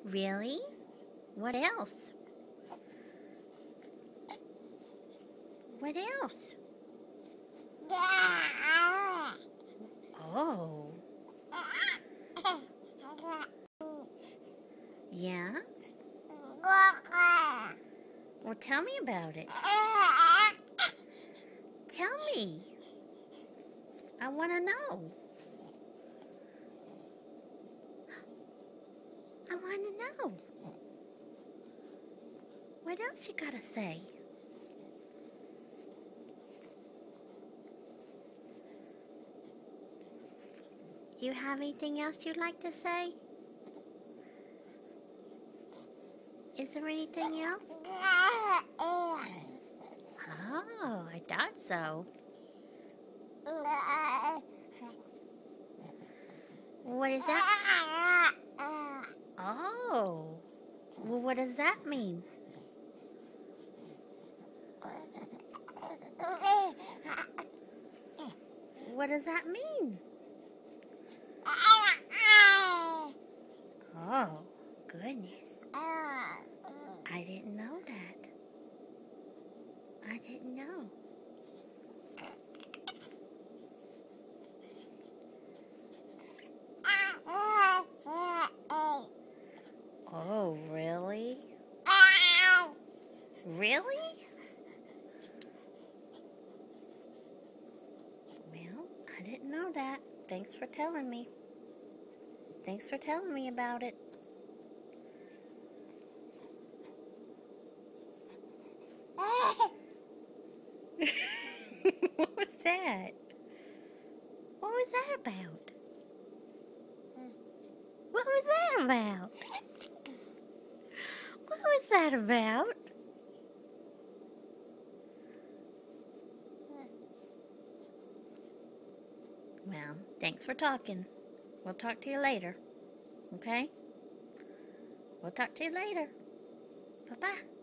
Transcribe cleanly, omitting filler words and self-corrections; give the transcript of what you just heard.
Really? What else? What else? Oh. Yeah? Well, tell me about it. Tell me. I want to know. I want to know. What else you gotta say? You have anything else you'd like to say? Is there anything else? Oh, I thought so. What is that? Oh. Well, what does that mean? What does that mean? Oh, goodness. I didn't know that. I didn't know. Oh, really? Really? Well, I didn't know that. Thanks for telling me. Thanks for telling me about it. What was that? What was that about? What was that about? What was that about? Well, thanks for talking. We'll talk to you later. Okay? We'll talk to you later. Bye-bye.